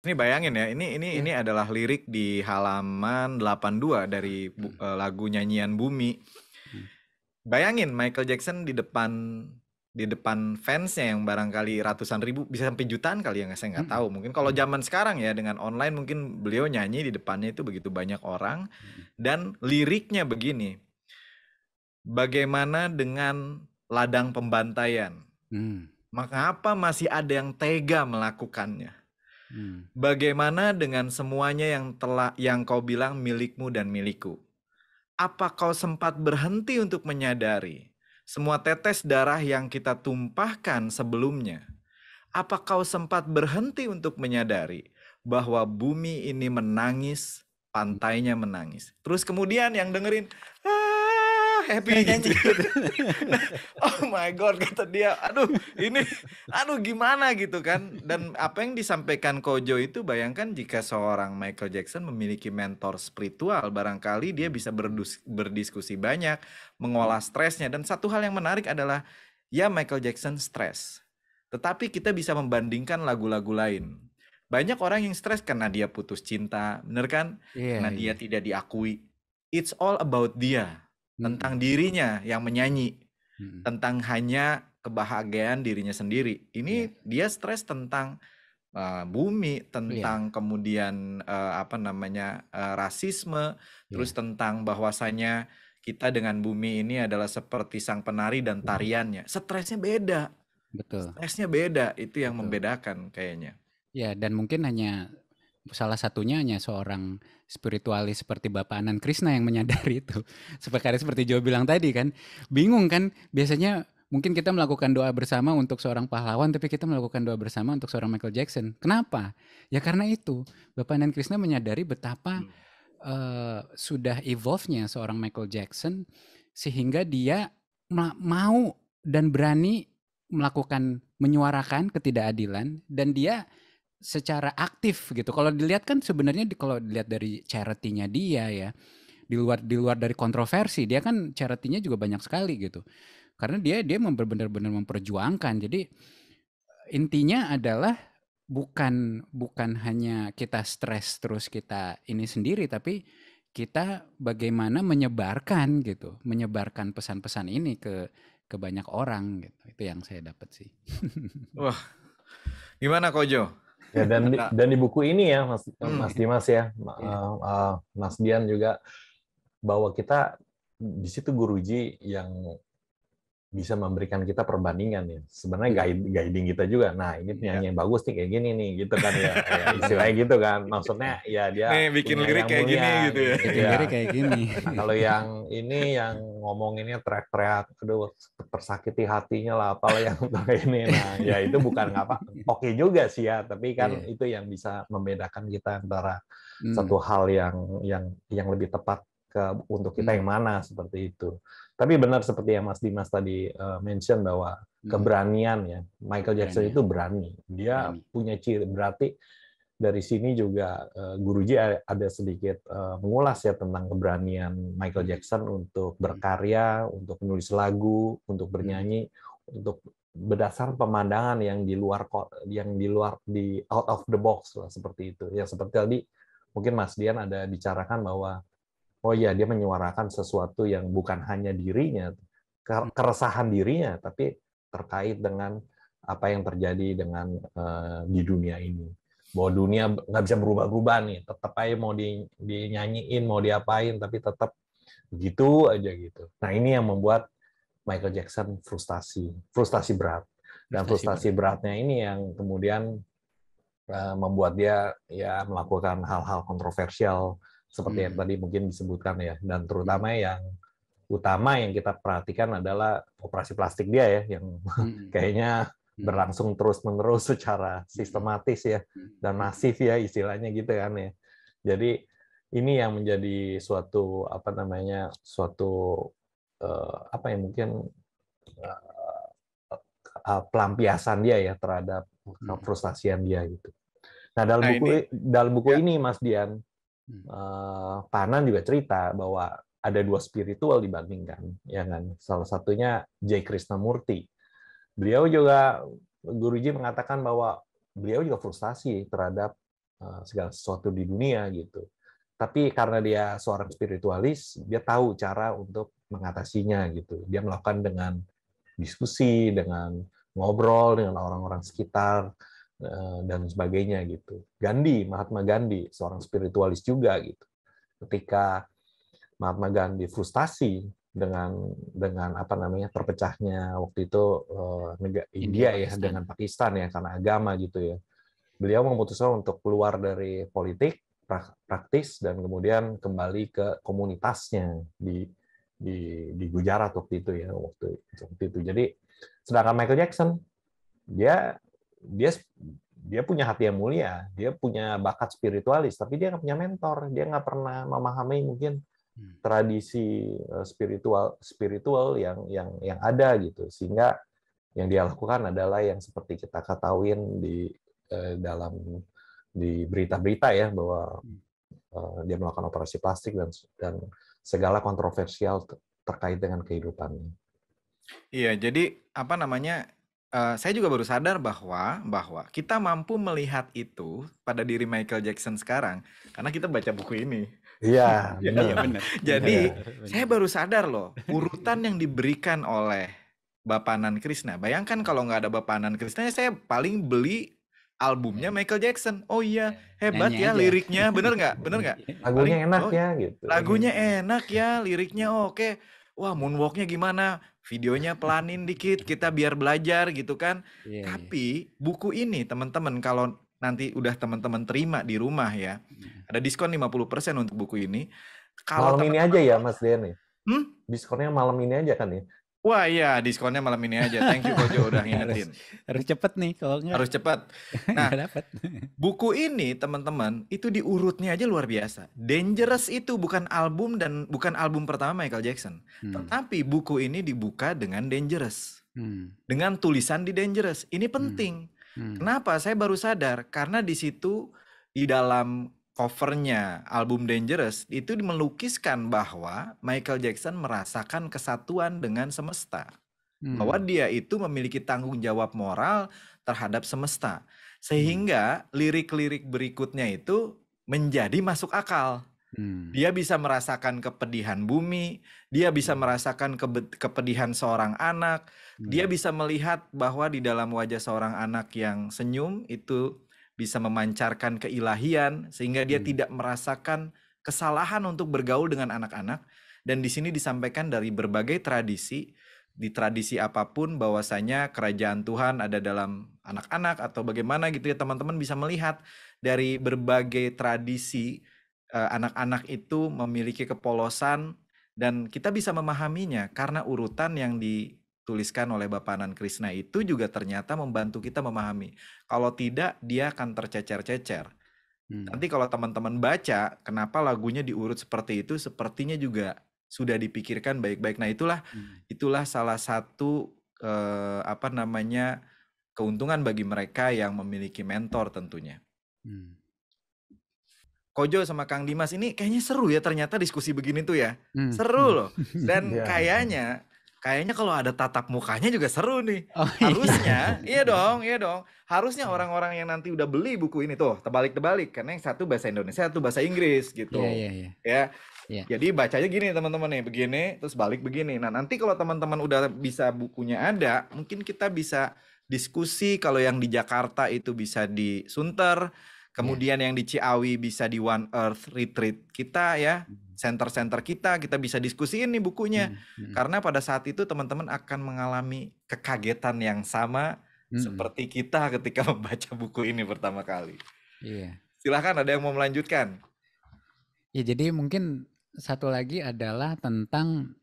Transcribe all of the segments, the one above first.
Ini bayangin ya, ini adalah lirik di halaman 82 dari lagu Nyanyian Bumi. Bayangin Michael Jackson di depan fansnya yang barangkali ratusan ribu, bisa sampai jutaan kali ya, saya nggak tahu. Mungkin kalau zaman sekarang ya dengan online mungkin beliau nyanyi di depannya itu begitu banyak orang, dan liriknya begini. Bagaimana dengan ladang pembantaian? Mengapa masih ada yang tega melakukannya? Bagaimana dengan semuanya yang kau bilang milikmu dan milikku? Apa kau sempat berhenti untuk menyadari semua tetes darah yang kita tumpahkan sebelumnya? Apa kau sempat berhenti untuk menyadari bahwa bumi ini menangis, pantainya menangis? Terus kemudian yang dengerin, happy gitu. Nah, oh my God, kata dia, aduh gimana gitu kan. Dan apa yang disampaikan Kojo itu, bayangkan jika seorang Michael Jackson memiliki mentor spiritual, barangkali dia bisa berdiskusi banyak, mengolah stresnya. Dan satu hal yang menarik adalah, ya Michael Jackson stres, tetapi kita bisa membandingkan lagu-lagu lain. Banyak orang yang stres karena dia putus cinta, bener kan? Karena dia tidak diakui. It's all about dia. Tentang dirinya yang menyanyi, tentang hanya kebahagiaan dirinya sendiri. Ini dia stres tentang bumi, tentang kemudian rasisme, terus tentang bahwasanya kita dengan bumi ini adalah seperti sang penari dan tariannya. Stresnya beda. Betul. Stresnya beda, itu yang membedakan kayaknya. Ya, dan mungkin hanya salah satunya hanya seorang spiritualis seperti Bapak Anand Krishna yang menyadari itu. Seperti Joe bilang tadi kan, bingung kan, biasanya mungkin kita melakukan doa bersama untuk seorang pahlawan, tapi kita melakukan doa bersama untuk seorang Michael Jackson. Kenapa? Ya karena itu, Bapak Anand Krishna menyadari betapa sudah evolve-nya seorang Michael Jackson, sehingga dia mau dan berani menyuarakan ketidakadilan, dan dia secara aktif gitu. Kalau dilihat kan sebenarnya kalau dilihat dari charity-nya dia ya, di luar dari kontroversi, dia kan charity-nya juga banyak sekali gitu. Karena dia benar-benar memperjuangkan. Jadi intinya adalah bukan hanya kita stres terus kita ini sendiri, tapi kita bagaimana menyebarkan pesan-pesan ini ke banyak orang gitu. Itu yang saya dapat sih. Wah, gimana Kojo? Ya, dan di buku ini ya Mas Dimas ya, Mas Dian juga, bahwa kita di situ guruji yang bisa memberikan kita perbandingan ya. Sebenarnya guiding kita juga. Nah, ini penyanyi yang bagus nih kayak gini nih, gitu kan ya. Istilahnya gitu kan. Maksudnya ya dia nih bikin lirik kayak gini gitu ya. Bikin lirik kayak gini. Nah, kalau yang ini yang ngomonginnya teriak-teriak, aduh tersakiti hatinya lah, apalah yang ini. Nah, ya itu bukan oke juga sih ya, tapi kan itu yang bisa membedakan kita antara satu hal yang lebih tepat untuk kita yang mana, seperti itu. Tapi benar seperti yang Mas Dimas tadi mention, bahwa keberanian ya, Michael Jackson itu berani. Dia punya ciri, berarti dari sini juga Guruji ada sedikit mengulas ya tentang keberanian Michael Jackson untuk berkarya, untuk menulis lagu, untuk bernyanyi, untuk berdasar pemandangan yang di luar di out of the box lah, seperti itu. Yang seperti tadi mungkin Mas Dian ada bicarakan bahwa oh iya, dia menyuarakan sesuatu yang bukan hanya dirinya, keresahan dirinya, tapi terkait dengan apa yang terjadi dengan di dunia ini. Bahwa dunia nggak bisa berubah-ubah nih, tetap aja mau dinyanyiin, mau diapain, tapi tetap begitu aja gitu. Nah, ini yang membuat Michael Jackson frustasi berat. Dan frustasi beratnya ini yang kemudian membuat dia ya melakukan hal-hal kontroversial, seperti yang tadi mungkin disebutkan ya, dan terutama yang utama yang kita perhatikan adalah operasi plastik dia ya, yang kayaknya berlangsung terus-menerus secara sistematis ya, dan masif ya istilahnya gitu kan ya. Jadi ini yang menjadi suatu mungkin pelampiasan dia ya terhadap frustasian dia gitu. Nah, dalam buku ini Mas Dian, Pak Anand juga cerita bahwa ada dua spiritual dibandingkan, ya kan? Salah satunya J. Krishnamurti. Beliau juga, Guruji mengatakan bahwa beliau juga frustasi terhadap segala sesuatu di dunia gitu. Tapi karena dia seorang spiritualis, dia tahu cara untuk mengatasinya gitu. Dia melakukan dengan diskusi, dengan ngobrol dengan orang-orang sekitar dan sebagainya gitu. Mahatma Gandhi, seorang spiritualis juga gitu. Ketika Mahatma Gandhi frustasi dengan apa namanya terpecahnya waktu itu India ya Pakistan. dengan Pakistan ya karena agama gitu ya. Beliau memutuskan untuk keluar dari politik praktis dan kemudian kembali ke komunitasnya di Gujarat waktu itu ya waktu itu. Jadi sedangkan Michael Jackson dia punya hati yang mulia, dia punya bakat spiritualis, tapi dia nggak punya mentor, dia nggak pernah memahami mungkin tradisi spiritual yang ada gitu, sehingga yang dia lakukan adalah yang seperti kita ketahuin di berita-berita ya bahwa dia melakukan operasi plastik dan segala kontroversial terkait dengan kehidupannya. Iya, jadi apa namanya? Saya juga baru sadar bahwa kita mampu melihat itu pada diri Michael Jackson sekarang karena kita baca buku ini. Iya, benar. benar. Jadi Benar. saya baru sadar loh urutan yang diberikan oleh Bapak Nan Krishna. Bayangkan kalau nggak ada Bapak Nan Krishna, saya paling beli albumnya Michael Jackson. Oh iya, hebat Nyanyi ya aja. liriknya, bener nggak? Bener nggak? Lagunya Paling, enak oh, ya gitu. lagunya enak ya, liriknya oke. Wah, moonwalknya gimana? Videonya pelanin dikit, kita biar belajar gitu kan. Iya, iya. Tapi buku ini teman-teman kalau nanti udah teman-teman terima di rumah ya, ada diskon 50% untuk buku ini. Kalau Malam ini teman-teman, aja ya Mas Denny. Hmm? Diskonnya malam ini aja kan ya? Wah iya, diskonnya malam ini aja. Thank you Kojo udah ngingetin. Harus cepet nih, kalau enggak Harus cepat. Nah, nggak dapat. buku ini teman-teman itu diurutnya aja luar biasa. Dangerous itu bukan album dan bukan album pertama Michael Jackson. Tetapi buku ini dibuka dengan Dangerous. Dengan tulisan di Dangerous. Ini penting. Kenapa? Saya baru sadar karena di situ di dalam covernya album Dangerous itu melukiskan bahwa Michael Jackson merasakan kesatuan dengan semesta. Bahwa dia itu memiliki tanggung jawab moral terhadap semesta. Sehingga lirik-lirik berikutnya itu menjadi masuk akal. Dia bisa merasakan kepedihan bumi, dia bisa merasakan kepedihan seorang anak, dia bisa melihat bahwa di dalam wajah seorang anak yang senyum itu bisa memancarkan keilahian sehingga dia tidak merasakan kesalahan untuk bergaul dengan anak-anak. Dan di sini disampaikan dari berbagai tradisi, di tradisi apapun bahwasanya kerajaan Tuhan ada dalam anak-anak atau bagaimana gitu ya, teman-teman bisa melihat dari berbagai tradisi anak-anak itu memiliki kepolosan dan kita bisa memahaminya karena urutan yang dituliskan oleh Bapak Nan Krishna itu juga ternyata membantu kita memahami. Kalau tidak, dia akan tercecer-cecer. Nanti kalau teman-teman baca, kenapa lagunya diurut seperti itu, sepertinya juga sudah dipikirkan baik-baik. Nah itulah salah satu keuntungan bagi mereka yang memiliki mentor tentunya. Kojo sama Kang Dimas ini kayaknya seru ya ternyata diskusi begini tuh ya. Seru loh. Dan kayaknya kalau ada tatap mukanya juga seru nih. Harusnya, iya dong. Harusnya orang-orang yang nanti udah beli buku ini tuh terbalik-terbalik karena yang satu bahasa Indonesia, satu bahasa Inggris gitu. Ya. Jadi bacanya gini teman-teman nih, begini terus balik begini. Nah, nanti kalau teman-teman udah bisa bukunya ada, mungkin kita bisa diskusi kalau yang di Jakarta itu bisa di Sunter. Kemudian yang di Ciawi bisa di One Earth Retreat kita ya, center-center kita bisa diskusiin nih bukunya. Karena pada saat itu teman-teman akan mengalami kekagetan yang sama seperti kita ketika membaca buku ini pertama kali. Silahkan ada yang mau melanjutkan. Ya jadi mungkin satu lagi adalah tentang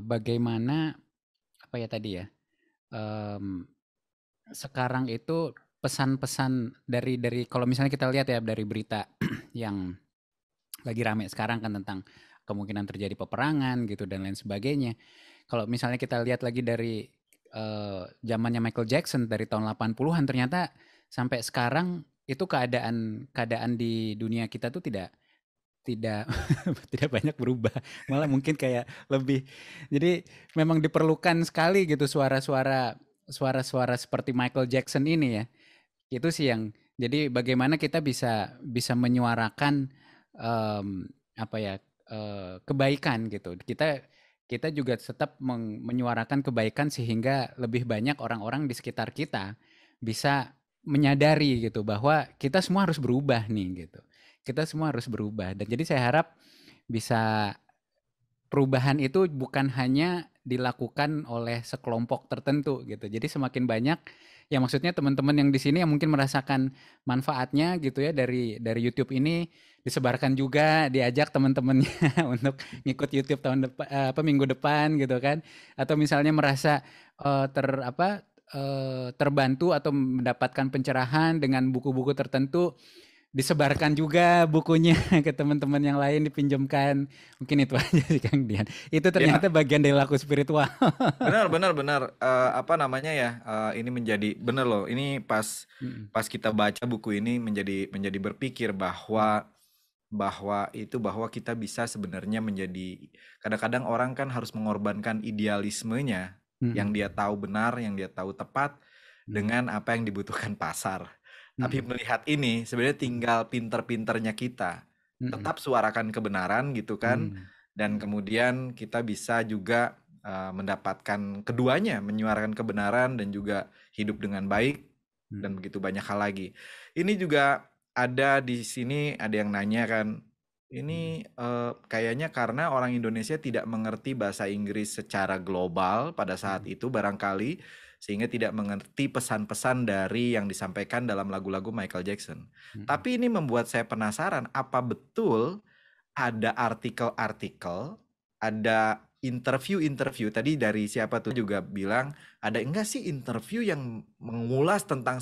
bagaimana sekarang itu pesan-pesan dari kalau misalnya kita lihat ya dari berita yang lagi rame sekarang kan tentang kemungkinan terjadi peperangan gitu dan lain sebagainya. Kalau misalnya kita lihat lagi dari zamannya Michael Jackson dari tahun 80-an ternyata sampai sekarang itu keadaan di dunia kita tuh tidak banyak berubah, malah mungkin kayak lebih. Jadi memang diperlukan sekali gitu suara-suara seperti Michael Jackson ini ya. Itu sih yang Jadi bagaimana kita bisa menyuarakan kebaikan gitu. Kita juga tetap menyuarakan kebaikan sehingga lebih banyak orang-orang di sekitar kita bisa menyadari gitu bahwa kita semua harus berubah nih gitu. Kita semua harus berubah. Dan jadi saya harap bisa perubahan itu bukan hanya dilakukan oleh sekelompok tertentu gitu. Jadi semakin banyak, ya maksudnya teman-teman yang di sini yang mungkin merasakan manfaatnya gitu ya dari YouTube ini, disebarkan juga, diajak teman-temannya untuk ngikut YouTube minggu depan gitu kan. Atau misalnya merasa terbantu atau mendapatkan pencerahan dengan buku-buku tertentu, disebarkan juga bukunya ke teman-teman yang lain, dipinjamkan. Mungkin itu aja sih Kang Dian. Itu ternyata bagian dari laku spiritual. Benar. Apa namanya ya? Ini menjadi benar loh. Ini pas kita baca buku ini menjadi berpikir bahwa kita bisa sebenarnya menjadi, kadang-kadang orang kan harus mengorbankan idealismenya yang dia tahu benar, yang dia tahu tepat dengan apa yang dibutuhkan pasar. Tapi melihat ini sebenarnya tinggal pinter-pinternya kita tetap suarakan kebenaran gitu kan, dan kemudian kita bisa juga mendapatkan keduanya, menyuarakan kebenaran dan juga hidup dengan baik dan begitu banyak hal lagi. Ini juga ada di sini, ada yang nanya kan, ini kayaknya karena orang Indonesia tidak mengerti bahasa Inggris secara global pada saat itu barangkali, sehingga tidak mengerti pesan-pesan dari yang disampaikan dalam lagu-lagu Michael Jackson. Tapi ini membuat saya penasaran, apa betul ada artikel-artikel, ada interview tadi dari siapa tuh juga bilang, ada enggak sih interview yang mengulas tentang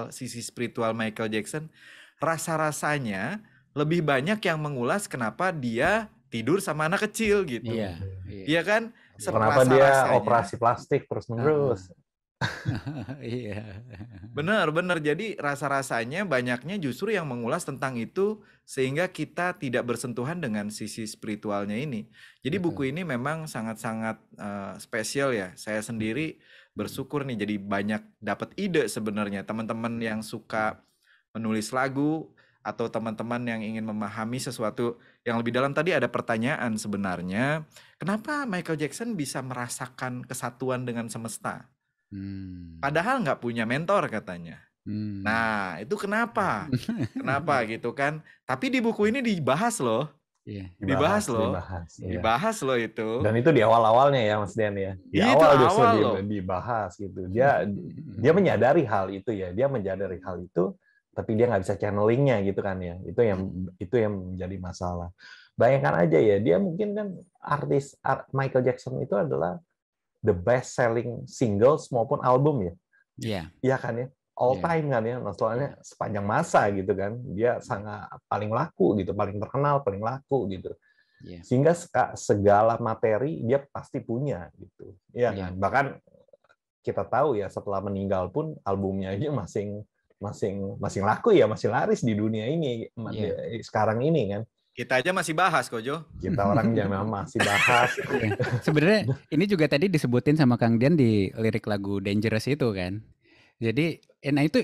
sisi spiritual Michael Jackson? Rasa-rasanya lebih banyak yang mengulas kenapa dia tidur sama anak kecil gitu. Iya kan? Kenapa dia operasi plastik terus-menerus. Iya. Benar. Jadi rasa-rasanya banyaknya justru yang mengulas tentang itu, sehingga kita tidak bersentuhan dengan sisi spiritualnya ini. Jadi buku ini memang sangat-sangat spesial ya. Saya sendiri bersyukur nih, jadi banyak dapat ide sebenarnya. Teman-teman yang suka menulis lagu atau teman-teman yang ingin memahami sesuatu yang lebih dalam, tadi ada pertanyaan sebenarnya, kenapa Michael Jackson bisa merasakan kesatuan dengan semesta? Padahal nggak punya mentor katanya. Nah, itu kenapa? Kenapa gitu kan? Tapi di buku ini dibahas loh. Dibahas loh itu. Dan itu di awal-awalnya ya Mas Dian ya. Di awal justru dibahas gitu. Dia menyadari hal itu ya. Dia menyadari hal itu, tapi dia nggak bisa channelingnya gitu kan ya. Itu yang menjadi masalah. Bayangkan aja ya, dia mungkin kan Michael Jackson itu adalah the best selling singles maupun album ya. Iya kan ya. All time kan ya. Soalnya sepanjang masa gitu kan. Dia sangat paling laku gitu, paling terkenal, paling laku gitu. Sehingga segala materi dia pasti punya gitu. Iya kan. Bahkan kita tahu ya, setelah meninggal pun albumnya aja masih laku ya, masih laris di dunia ini sekarang ini kan. Kita aja masih bahas kok, Jo. Kita orang jangan masih bahas. Sebenarnya ini juga tadi disebutin sama Kang Dian di lirik lagu Dangerous itu kan. Jadi, nah itu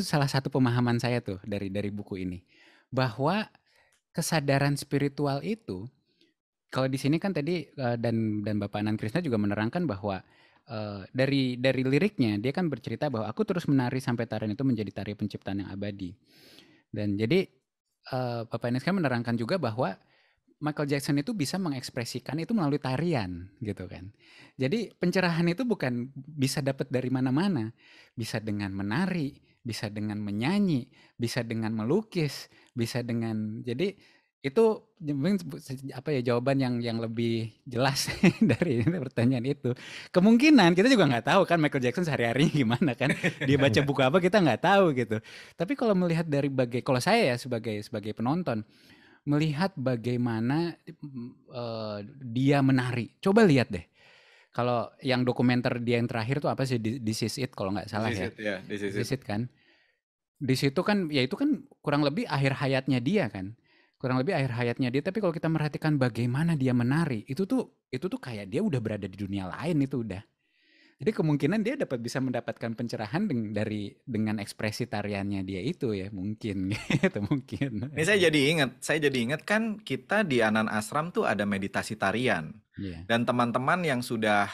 salah satu pemahaman saya tuh dari buku ini, bahwa kesadaran spiritual itu, kalau di sini kan tadi dan Bapak Anan Krisna juga menerangkan bahwa dari liriknya dia kan bercerita bahwa aku terus menari sampai tarian itu menjadi tari penciptaan yang abadi. Dan jadi Bapak Anan Krisna menerangkan juga bahwa Michael Jackson itu bisa mengekspresikan itu melalui tarian gitu kan. Jadi pencerahan itu bukan bisa dapat dari mana-mana. Bisa dengan menari, bisa dengan menyanyi, bisa dengan melukis, bisa dengan, jadi itu jawaban yang lebih jelas dari pertanyaan itu. Kemungkinan kita juga nggak tahu kan Michael Jackson sehari-harinya gimana kan. Dia baca buku apa kita nggak tahu gitu. Tapi kalau melihat dari kalau saya ya sebagai penonton, melihat bagaimana dia menari. Coba lihat deh. Kalau yang dokumenter dia yang terakhir tuh apa sih, This Is It kalau nggak salah ya. This Is It kan. Di situ kan ya itu kan kurang lebih akhir hayatnya dia kan. Tapi kalau kita merhatikan bagaimana dia menari, itu tuh kayak dia udah berada di dunia lain itu udah. Jadi kemungkinan dia bisa mendapatkan pencerahan dengan ekspresi tariannya dia itu ya, mungkin gitu mungkin. Ini saya jadi ingat kan kita di Anan Ashram tuh ada meditasi tarian. Iya. Dan teman-teman yang sudah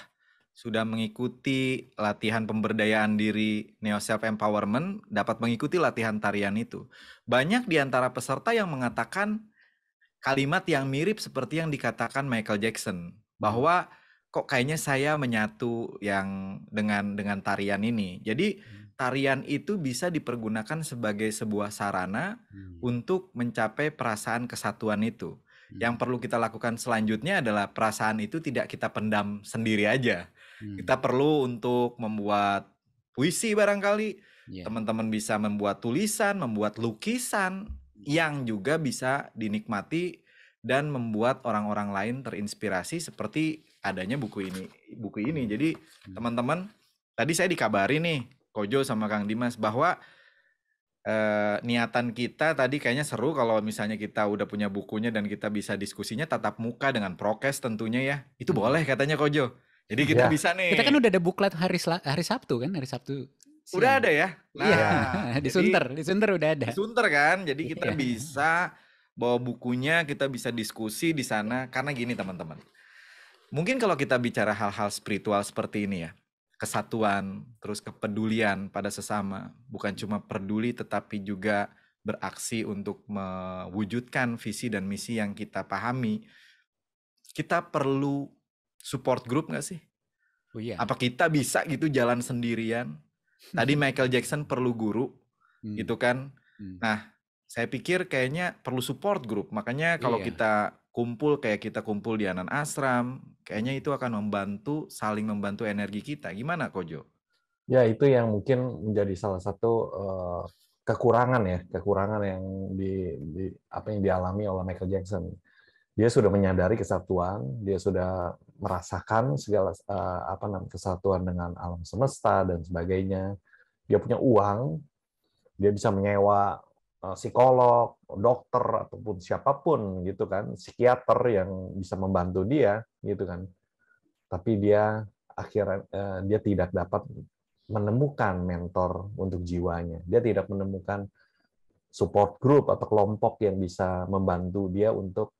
mengikuti latihan pemberdayaan diri Neo Self Empowerment dapat mengikuti latihan tarian itu. Banyak di antara peserta yang mengatakan kalimat yang mirip seperti yang dikatakan Michael Jackson, bahwa kok kayaknya saya menyatu yang dengan tarian ini. Jadi tarian itu bisa dipergunakan sebagai sebuah sarana untuk mencapai perasaan kesatuan itu. Yang perlu kita lakukan selanjutnya adalah perasaan itu tidak kita pendam sendiri aja. Kita perlu untuk membuat puisi barangkali. Teman-teman bisa membuat tulisan, membuat lukisan yang juga bisa dinikmati dan membuat orang-orang lain terinspirasi seperti adanya buku ini. Jadi teman-teman, tadi saya dikabari nih Kojo sama Kang Dimas bahwa niatan kita tadi kayaknya seru kalau misalnya kita udah punya bukunya dan kita bisa diskusinya tatap muka dengan prokes tentunya ya. Itu boleh katanya Kojo. Jadi kita bisa nih. Kita kan udah ada buklet hari Sabtu kan, hari Sabtu. Siang. Udah ada ya? Nah, iya, di Sunter udah ada. Di Sunter kan, jadi kita bisa bawa bukunya, kita bisa diskusi di sana. Karena gini teman-teman, mungkin kalau kita bicara hal-hal spiritual seperti ini ya, kesatuan, terus kepedulian pada sesama, bukan cuma peduli tetapi juga beraksi untuk mewujudkan visi dan misi yang kita pahami. Kita perlu support group nggak sih? Oh, iya. Apa kita bisa gitu jalan sendirian? Tadi Michael Jackson perlu guru, gitu kan? Nah, saya pikir kayaknya perlu support group. Makanya kalau kita kumpul kayak kita kumpul di Anan Ashram, kayaknya itu akan saling membantu energi kita. Gimana Kojo? Ya, itu yang mungkin menjadi salah satu kekurangan yang apa yang dialami oleh Michael Jackson. Dia sudah menyadari kesatuan, dia sudah merasakan segala kesatuan dengan alam semesta dan sebagainya. Dia punya uang, dia bisa menyewa psikolog, dokter ataupun siapapun gitu kan, psikiater yang bisa membantu dia gitu kan. Tapi dia akhirnya dia tidak dapat menemukan mentor untuk jiwanya. Dia tidak menemukan support group atau kelompok yang bisa membantu dia untuk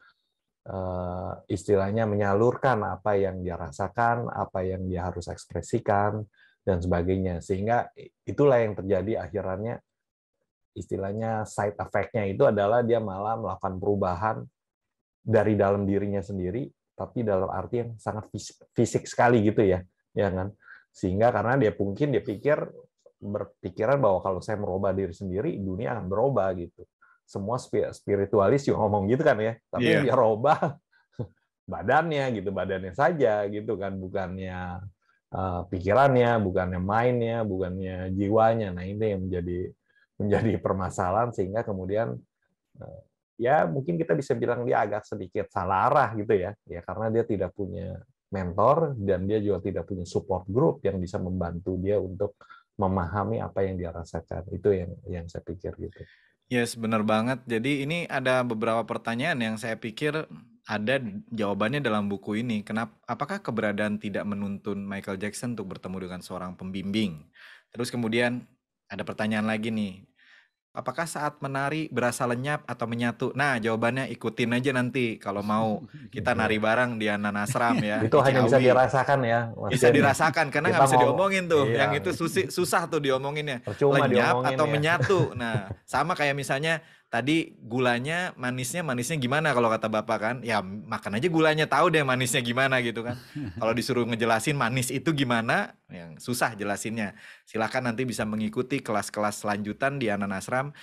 istilahnya menyalurkan apa yang dia rasakan, apa yang dia harus ekspresikan, dan sebagainya. Sehingga itulah yang terjadi akhirnya, istilahnya side effect-nya itu adalah dia malah melakukan perubahan dari dalam dirinya sendiri, tapi dalam arti yang sangat fisik sekali gitu ya kan? Sehingga karena dia berpikiran bahwa kalau saya merubah diri sendiri, dunia akan berubah gitu. Semua spiritualis juga ngomong gitu kan ya, tapi yang dia robah badannya saja gitu kan, bukannya pikirannya, bukannya mindnya, bukannya jiwanya. Nah ini yang menjadi permasalahan, sehingga kemudian ya mungkin kita bisa bilang dia agak sedikit salah arah gitu ya karena dia tidak punya mentor dan dia juga tidak punya support group yang bisa membantu dia untuk memahami apa yang dia rasakan. Itu yang saya pikir gitu. Yes, benar banget. Jadi ini ada beberapa pertanyaan yang saya pikir ada jawabannya dalam buku ini. Apakah keberadaan tidak menuntun Michael Jackson untuk bertemu dengan seorang pembimbing? Terus kemudian ada pertanyaan lagi nih. Apakah saat menari berasa lenyap atau menyatu? Nah, jawabannya ikutin aja nanti kalau mau kita nari bareng di Anan Ashram ya. Itu hanya bisa dirasakan ya. Bisa dirasakan karena nggak bisa diomongin tuh. Yang itu susah tuh diomonginnya. Percuma lenyap diomongin atau ya. menyatu. Nah, sama kayak misalnya tadi gulanya manisnya gimana kalau kata Bapak kan? Ya makan aja gulanya, tahu deh manisnya gimana gitu kan. Kalau disuruh ngejelasin manis itu gimana, yang susah jelasinnya. Silakan nanti bisa mengikuti kelas-kelas selanjutan di Anan Ashram.